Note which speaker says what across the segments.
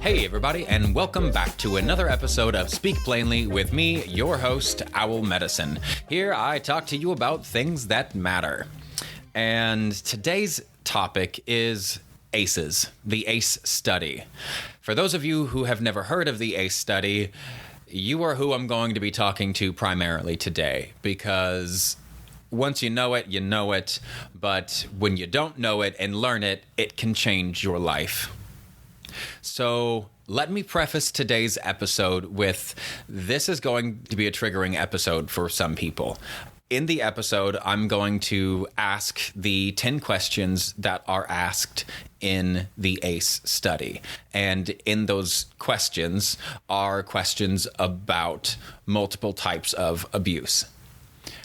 Speaker 1: Hey everybody, and welcome back to another episode of Speak Plainly with me, your host, Owl Medicine. Here I talk to you about things that matter. And today's topic is ACEs, the ACE study. For those of you who have never heard of the ACE study, you are who I'm going to be talking to primarily today, because once you know it, but when you don't know it and learn it, it can change your life. So let me preface today's episode with this is going to be a triggering episode for some people. In the episode, I'm going to ask the 10 questions that are asked in the ACE study. And in those questions are questions about multiple types of abuse.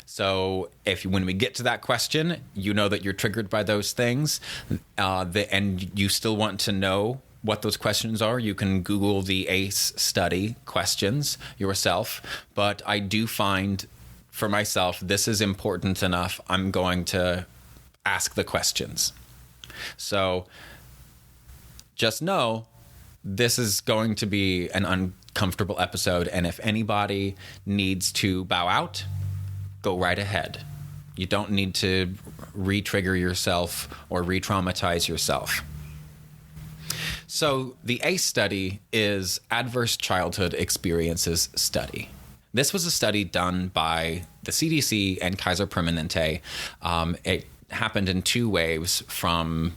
Speaker 1: So when we get to that question, you know that you're triggered by those things, and you still want to know what those questions are, you can Google the ACE study questions yourself. But I do find for myself, this is important enough, I'm going to ask the questions. So just know this is going to be an uncomfortable episode. And if anybody needs to bow out, go right ahead. You don't need to re-trigger yourself or re-traumatize yourself. So the ACE study is Adverse Childhood Experiences Study. This was a study done by the CDC and Kaiser Permanente. It happened in two waves from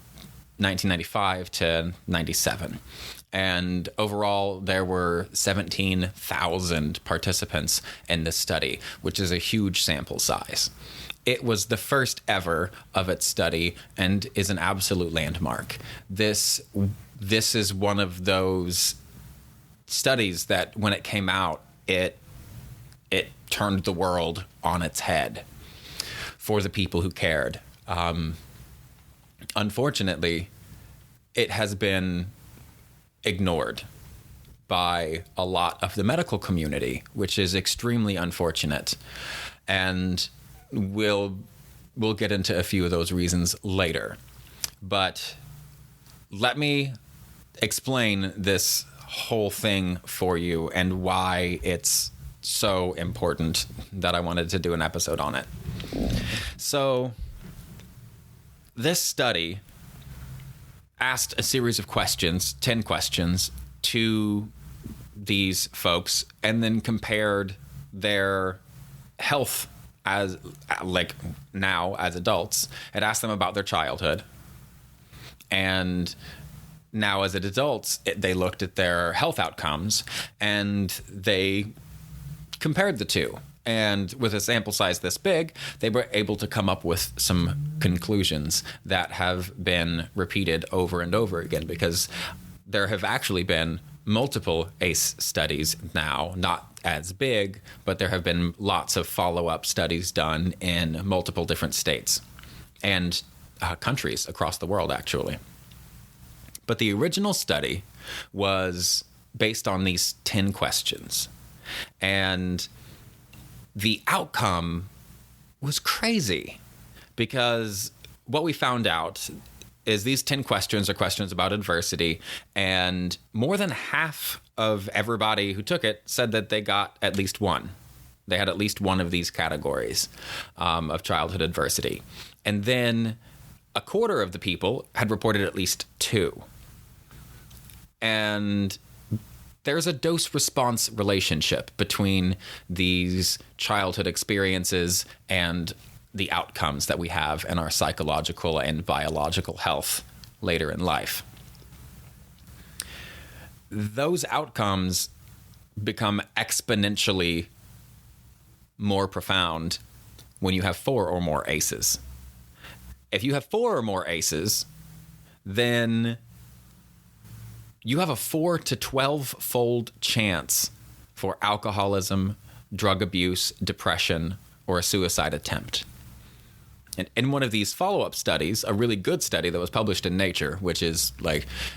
Speaker 1: 1995 to 97. And overall, there were 17,000 participants in this study, which is a huge sample size. It was the first ever of its study and is an absolute landmark. This is one of those studies that when it came out, it turned the world on its head for the people who cared. Unfortunately, it has been ignored by a lot of the medical community, which is extremely unfortunate. And we'll get into a few of those reasons later. But let me explain this whole thing for you and why it's so important that I wanted to do an episode on it. So this study asked a series of questions, 10 questions, to these folks and then compared their health as now as adults. It asked them about their childhood. And now as adults, they looked at their health outcomes and they compared the two. And with a sample size this big, they were able to come up with some conclusions that have been repeated over and over again, because there have actually been multiple ACE studies now, not as big, but there have been lots of follow-up studies done in multiple different states and countries across the world, actually. But the original study was based on these 10 questions. And the outcome was crazy, because what we found out is these 10 questions are questions about adversity, and more than half of everybody who took it said that they got at least one. They had at least one of these categories of childhood adversity. And then a quarter of the people had reported at least two. And there's a dose-response relationship between these childhood experiences and the outcomes that we have in our psychological and biological health later in life. Those outcomes become exponentially more profound when you have 4 or more ACEs. If you have 4 or more ACEs, then you have a 4 to 12-fold chance for alcoholism, drug abuse, depression, or a suicide attempt. And in one of these follow-up studies, a really good study that was published in Nature, which is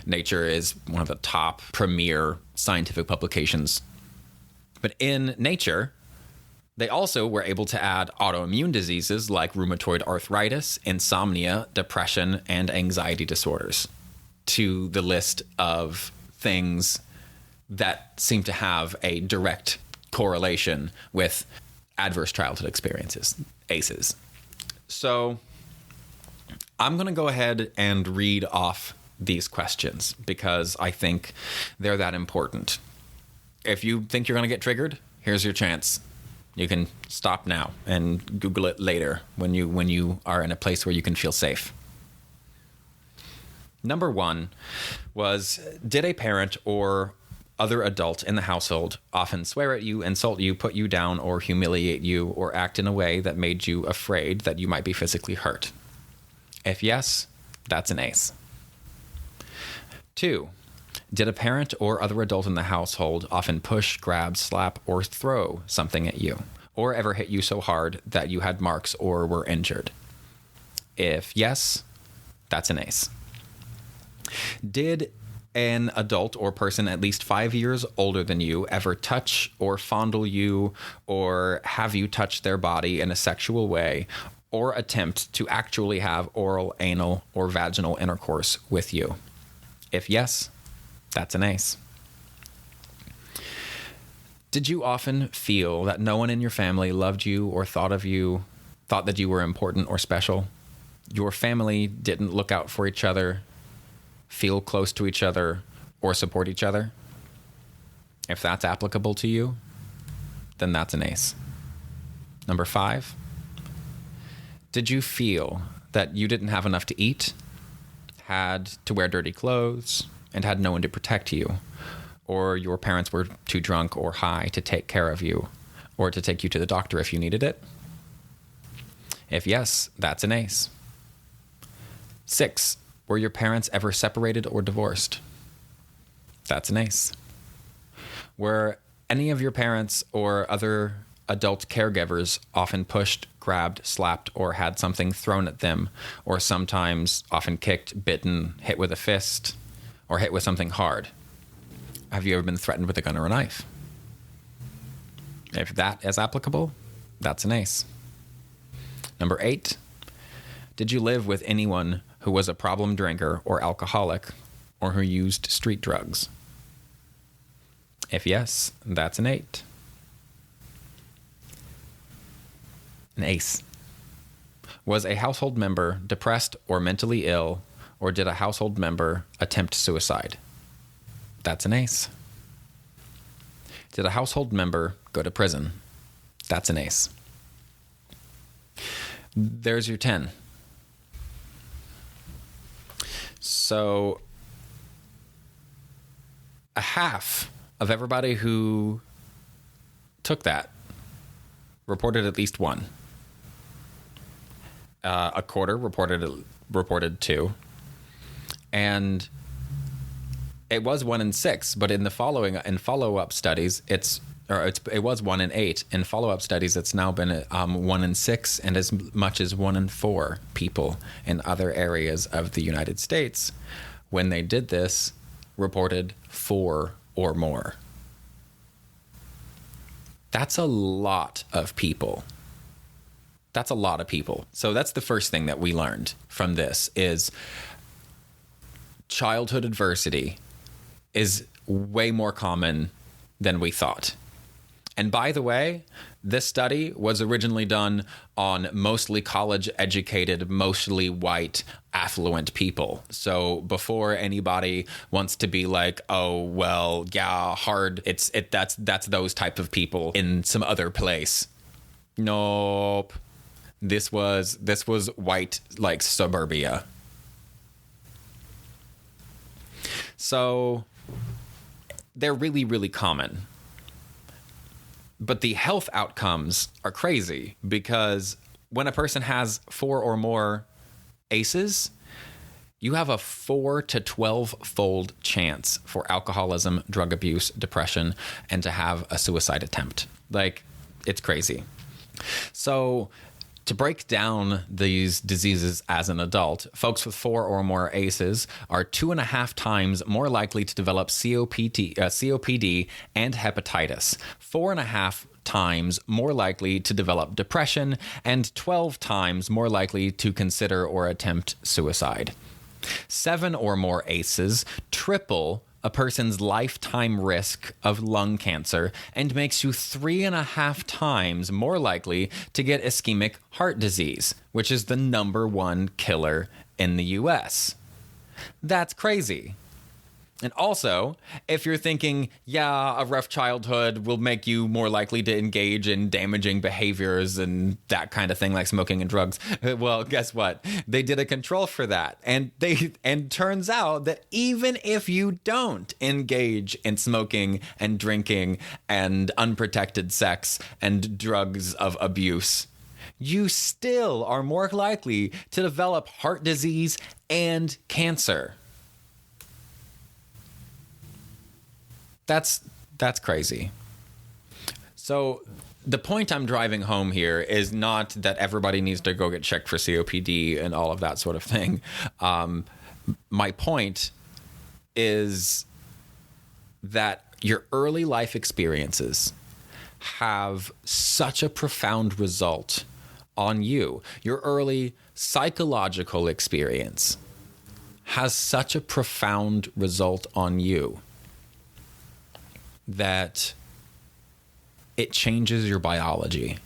Speaker 1: Nature is one of the top premier scientific publications. But in Nature, they also were able to add autoimmune diseases like rheumatoid arthritis, insomnia, depression, and anxiety disorders to the list of things that seem to have a direct correlation with adverse childhood experiences, ACEs. So I'm going to go ahead and read off these questions because I think they're that important. If you think you're going to get triggered, here's your chance. You can stop now and Google it later when you are in a place where you can feel safe. Number 1 was, did a parent or other adult in the household often swear at you, insult you, put you down, or humiliate you, or act in a way that made you afraid that you might be physically hurt? If yes, that's an ACE. 2, did a parent or other adult in the household often push, grab, slap, or throw something at you, or ever hit you so hard that you had marks or were injured? If yes, that's an ACE. Did an adult or person at least 5 years older than you ever touch or fondle you or have you touch their body in a sexual way or attempt to actually have oral, anal, or vaginal intercourse with you? If yes, that's an ACE. Did you often feel that no one in your family loved you or thought that you were important or special? Your family didn't look out for each other, feel close to each other, or support each other? If that's applicable to you, then that's an ACE. Number 5, did you feel that you didn't have enough to eat, had to wear dirty clothes, and had no one to protect you, or your parents were too drunk or high to take care of you, or to take you to the doctor if you needed it? If yes, that's an ACE. 6, were your parents ever separated or divorced? That's an ACE. Were any of your parents or other adult caregivers often pushed, grabbed, slapped, or had something thrown at them, or sometimes often kicked, bitten, hit with a fist, or hit with something hard? Have you ever been threatened with a gun or a knife? If that is applicable, that's an ACE. Number 8, did you live with anyone who was a problem drinker or alcoholic, or who used street drugs? If yes, that's an 8. An ACE. Was a household member depressed or mentally ill, or did a household member attempt suicide? That's an ACE. Did a household member go to prison? That's an ACE. There's your 10. So a half of everybody who took that reported at least 1. A quarter reported 2. And it was 1 in 6, but in follow-up studies, it was 1 in 8. In follow-up studies, it's now been 1 in 6 and as much as 1 in 4 people in other areas of the United States, when they did this, reported 4 or more. That's a lot of people. That's a lot of people. So that's the first thing that we learned from this is childhood adversity is way more common than we thought. And by the way, this study was originally done on mostly college-educated, mostly white, affluent people. So before anybody wants to be like, oh, well, yeah, hard, that's those type of people in some other place. Nope. This was white, like suburbia. So they're really, really common. But the health outcomes are crazy because when a person has 4 or more ACEs, you have a 4 to 12-fold chance for alcoholism, drug abuse, depression, and to have a suicide attempt. Like, it's crazy. So to break down these diseases as an adult, folks with 4 or more ACEs are 2.5 times more likely to develop COPD and hepatitis, 4.5 times more likely to develop depression, and 12 times more likely to consider or attempt suicide. 7 or more ACEs triple a person's lifetime risk of lung cancer and makes you 3.5 times more likely to get ischemic heart disease, which is the #1 killer in the US. That's crazy. And also, if you're thinking, yeah, a rough childhood will make you more likely to engage in damaging behaviors and that kind of thing, like smoking and drugs, well, guess what? They did a control for that. And turns out that even if you don't engage in smoking and drinking and unprotected sex and drugs of abuse, you still are more likely to develop heart disease and cancer. That's crazy. So the point I'm driving home here is not that everybody needs to go get checked for COPD and all of that sort of thing. My point is that your early life experiences have such a profound result on you. Your early psychological experience has such a profound result on you that it changes your biology.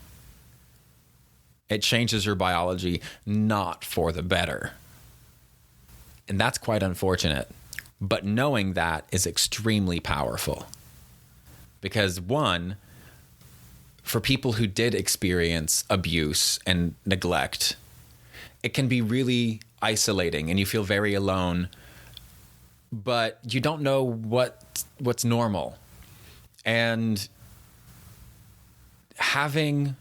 Speaker 1: It changes your biology not for the better. And that's quite unfortunate. But knowing that is extremely powerful. Because one, for people who did experience abuse and neglect, it can be really isolating and you feel very alone, but you don't know what's normal. And having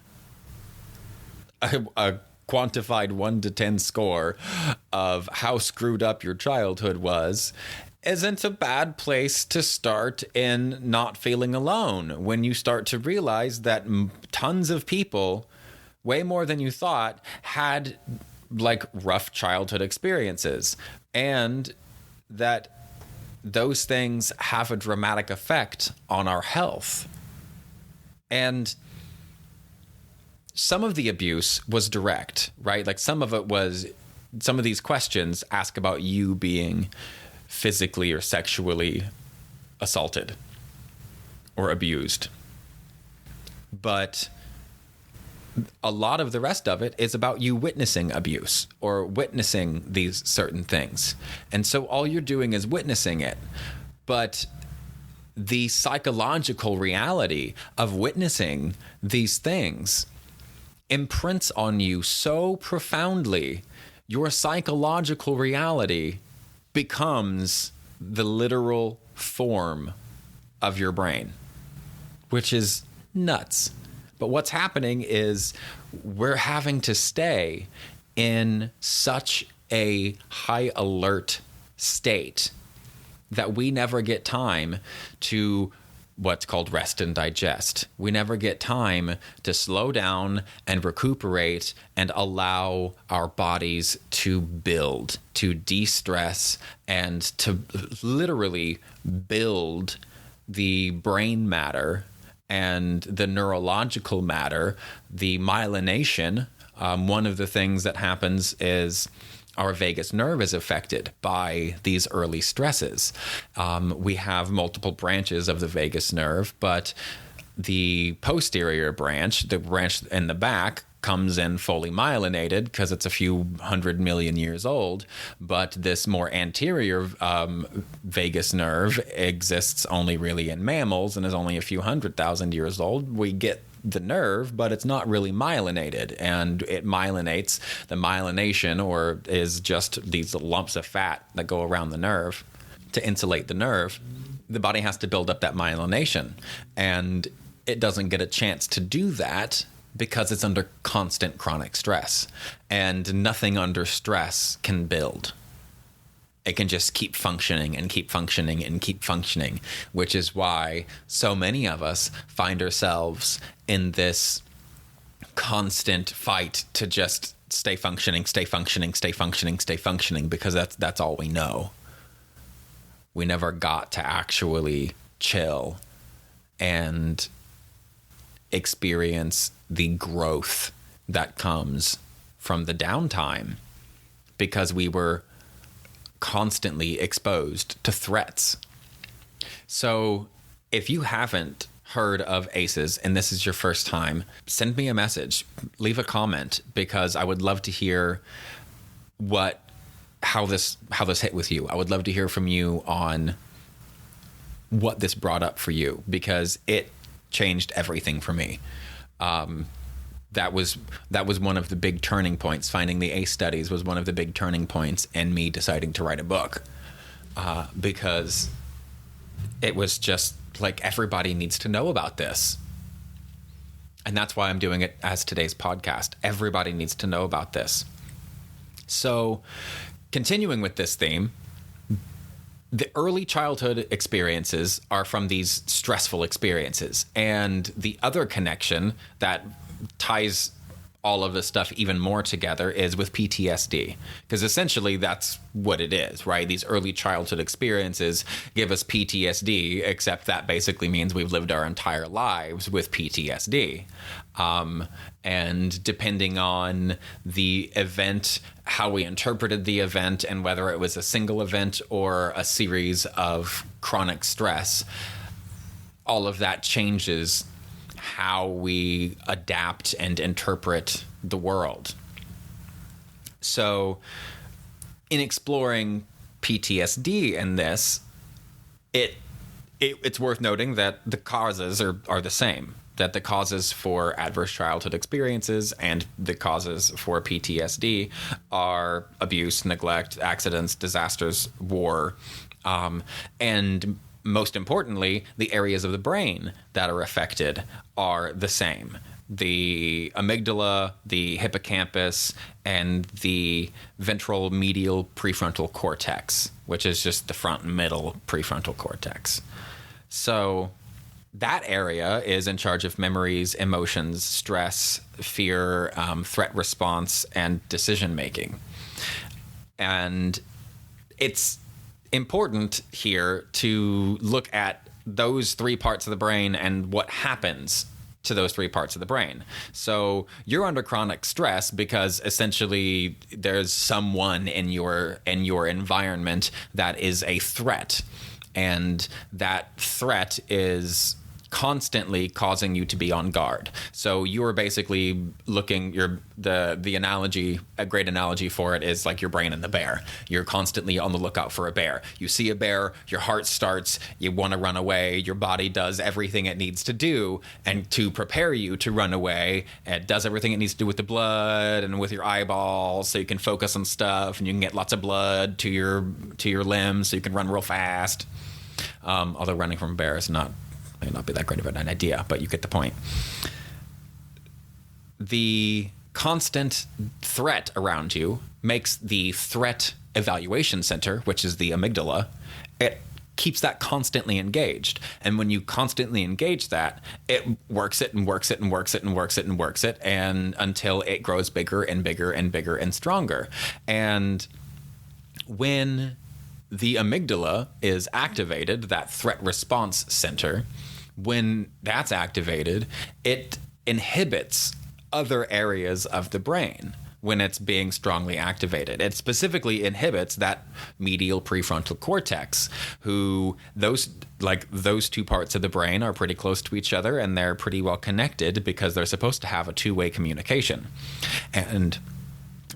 Speaker 1: a quantified 1 to 10 score of how screwed up your childhood was isn't a bad place to start in not feeling alone when you start to realize that tons of people, way more than you thought, had like rough childhood experiences, and that those things have a dramatic effect on our health. And some of the abuse was direct, right? Like some of these questions ask about you being physically or sexually assaulted or abused. But a lot of the rest of it is about you witnessing abuse or witnessing these certain things. And so all you're doing is witnessing it. But the psychological reality of witnessing these things imprints on you so profoundly, your psychological reality becomes the literal form of your brain, which is nuts. But what's happening is we're having to stay in such a high alert state that we never get time to what's called rest and digest. We never get time to slow down and recuperate and allow our bodies to build, to de-stress, and to literally build the brain matter and the neurological matter, the myelination. One of the things that happens is our vagus nerve is affected by these early stresses. We have multiple branches of the vagus nerve, but the posterior branch, the branch in the back, comes in fully myelinated because it's a few 100 million years old. But this more anterior vagus nerve exists only really in mammals and is only a few 100,000 years old. We get the nerve, but it's not really myelinated, and it myelinates. The myelination, or is just these lumps of fat that go around the nerve to insulate the nerve. The body has to build up that myelination, and it doesn't get a chance to do that because it's under constant chronic stress, and nothing under stress can build. It can just keep functioning and keep functioning and keep functioning, which is why so many of us find ourselves in this constant fight to just stay functioning, because that's all we know. We never got to actually chill and experience the growth that comes from the downtime because we were constantly exposed to threats. So if you haven't heard of ACEs and this is your first time, send me a message, leave a comment, because I would love to hear how this hit with you. I would love to hear from you on what this brought up for you, because it changed everything for me. That was one of the big turning points. Finding the ACE studies was one of the big turning points in me deciding to write a book, because it was just like, everybody needs to know about this. And that's why I'm doing it as today's podcast. Everybody needs to know about this. So, continuing with this theme, the early childhood experiences are from these stressful experiences. And the other connection that ties all of this stuff even more together is with PTSD, because essentially that's what it is, right? These early childhood experiences give us PTSD, except that basically means we've lived our entire lives with PTSD. And depending on the event, how we interpreted the event, and whether it was a single event or a series of chronic stress, all of that changes how we adapt and interpret the world. So in exploring PTSD in this, it's worth noting that the causes are the same, that the causes for adverse childhood experiences and the causes for PTSD are abuse, neglect, accidents, disasters, war, and most importantly, the areas of the brain that are affected are the same. The amygdala, the hippocampus, and the ventral medial prefrontal cortex, which is just the front and middle prefrontal cortex. So that area is in charge of memories, emotions, stress, fear, threat response, and decision making. And it's important here to look at those three parts of the brain and what happens to those three parts of the brain. So you're under chronic stress because essentially there's someone in your environment that is a threat, and that threat is constantly causing you to be on guard. So you're basically the analogy, a great analogy for it is like your brain and the bear. You're constantly on the lookout for a bear. You see a bear, your heart starts, you want to run away, your body does everything it needs to do and to prepare you to run away. It does everything it needs to do with the blood and with your eyeballs, so you can focus on stuff and you can get lots of blood to your limbs so you can run real fast. Although running from a bear may not be that great of an idea, but you get the point. The constant threat around you makes the threat evaluation center, which is the amygdala, it keeps that constantly engaged. And when you constantly engage that, it works it and works it and works it and works it and works it, and until it grows bigger and bigger and bigger and stronger. And when the amygdala is activated, that threat response center, when that's activated, it inhibits other areas of the brain when it's being strongly activated. It specifically inhibits that medial prefrontal cortex, those two parts of the brain are pretty close to each other and they're pretty well connected because they're supposed to have a two-way communication. And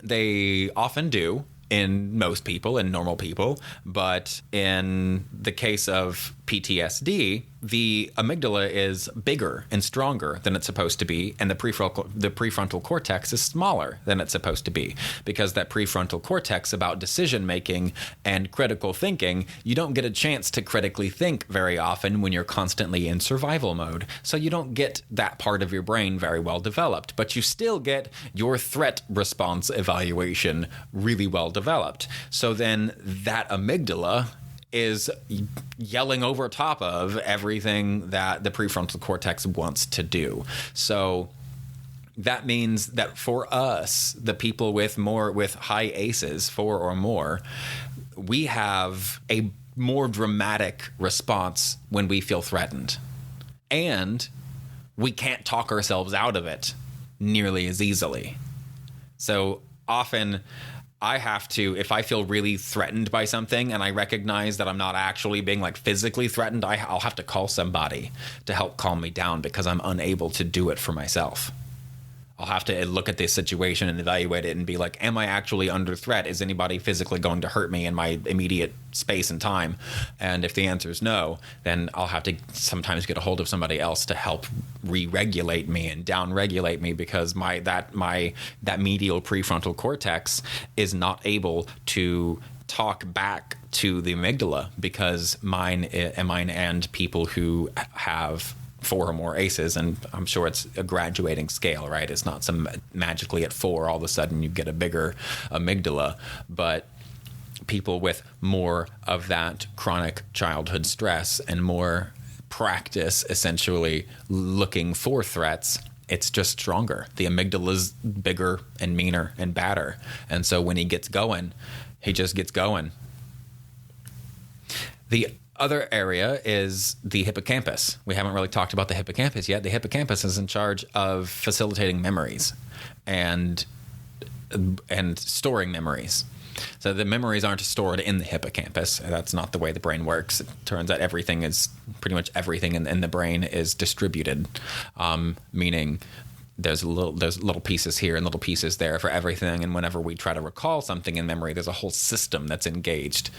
Speaker 1: they often do in most people, in normal people, but in the case of PTSD, the amygdala is bigger and stronger than it's supposed to be, and the prefrontal cortex is smaller than it's supposed to be, because that prefrontal cortex about decision making and critical thinking, you don't get a chance to critically think very often when you're constantly in survival mode. So you don't get that part of your brain very well developed, but you still get your threat response evaluation really well developed. So then that amygdala is yelling over top of everything that the prefrontal cortex wants to do. So that means that for us, the people with high ACEs, 4 or more, we have a more dramatic response when we feel threatened. And we can't talk ourselves out of it nearly as easily. So often I have to, if I feel really threatened by something and I recognize that I'm not actually being like physically threatened, I'll have to call somebody to help calm me down because I'm unable to do it for myself. I'll have to look at this situation and evaluate it and be like, am I actually under threat? Is anybody physically going to hurt me in my immediate space and time? And if the answer is no, then I'll have to sometimes get a hold of somebody else to help re-regulate me and down-regulate me, because that medial prefrontal cortex is not able to talk back to the amygdala, because mine and people who have 4 or more ACEs, and I'm sure it's a graduating scale, right? It's not some magically at 4 all of a sudden you get a bigger amygdala, but people with more of that chronic childhood stress and more practice essentially looking for threats, it's just stronger. The amygdala's bigger and meaner and badder, and so when he gets going, he just gets going. The other area is the hippocampus. We haven't really talked about the hippocampus yet. The hippocampus is in charge of facilitating memories and storing memories. So the memories aren't stored in the hippocampus. That's not the way the brain works. It turns out pretty much everything in the brain is distributed, meaning there's little pieces here and little pieces there for everything. And whenever we try to recall something in memory, there's a whole system that's engaged.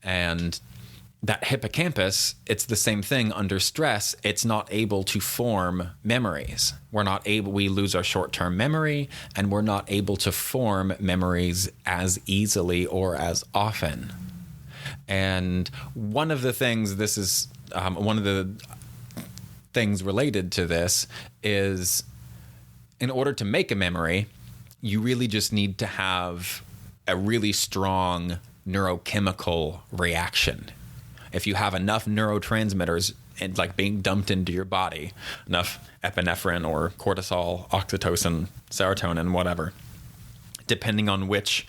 Speaker 1: And that hippocampus, it's the same thing under stress. It's not able to form memories. We lose our short-term memory, and we're not able to form memories as easily or as often. And one of the things related to this is, in order to make a memory, you really just need to have a really strong neurochemical reaction. If you have enough neurotransmitters being dumped into your body, enough epinephrine or cortisol, oxytocin, serotonin, whatever, depending on which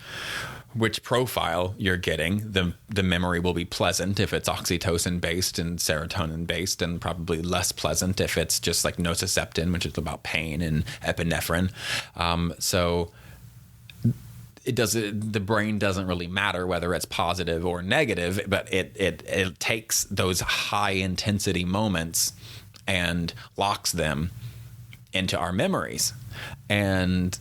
Speaker 1: profile you're getting, the memory will be pleasant if it's oxytocin based and serotonin based, and probably less pleasant if it's just like nociceptin, which is about pain, and epinephrine. So the brain doesn't really matter whether it's positive or negative, but it takes those high intensity moments and locks them into our memories. And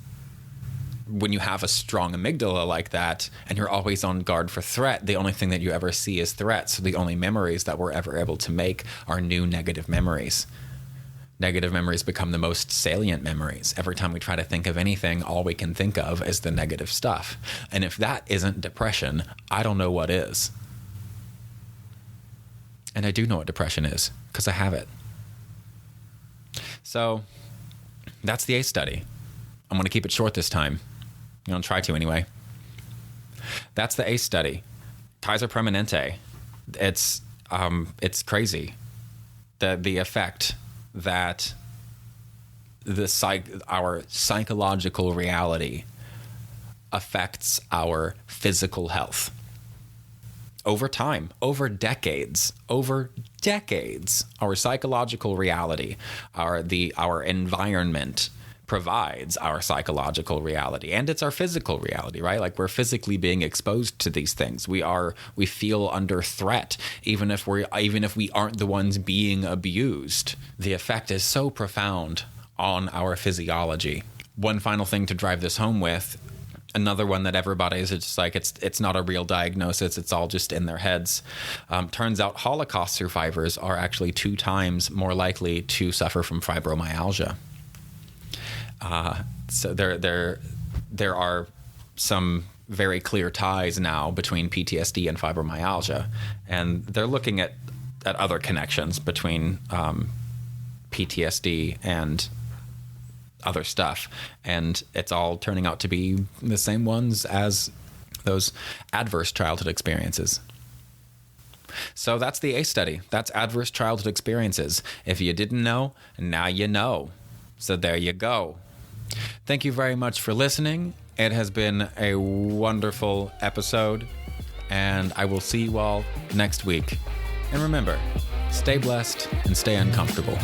Speaker 1: when you have a strong amygdala like that, and you're always on guard for threat, the only thing that you ever see is threat. So the only memories that we're ever able to make are new negative memories. Negative memories become the most salient memories. Every time we try to think of anything, all we can think of is the negative stuff. And if that isn't depression, I don't know what is. And I do know what depression is, because I have it. So that's the ACE study. I'm going to keep it short this time. I'm going to try to anyway. That's the ACE study. Kaiser Permanente. It's crazy. The effect that our psychological reality affects our physical health over time, over decades, our psychological reality, our environment provides our psychological reality, and it's our physical reality, right? Like, we're physically being exposed to these things. We feel under threat, even if we aren't the ones being abused. The effect is so profound on our physiology. One final thing to drive this home with, another one that everybody is just like, it's not a real diagnosis, it's all just in their heads. Turns out Holocaust survivors are actually 2 times more likely to suffer from fibromyalgia. So there are some very clear ties now between PTSD and fibromyalgia, and they're looking at other connections between PTSD and other stuff, and it's all turning out to be the same ones as those adverse childhood experiences. So that's the ACE study. That's adverse childhood experiences. If you didn't know, now you know. So there you go. Thank you very much for listening. It has been a wonderful episode, and I will see you all next week. And remember, stay blessed and stay uncomfortable.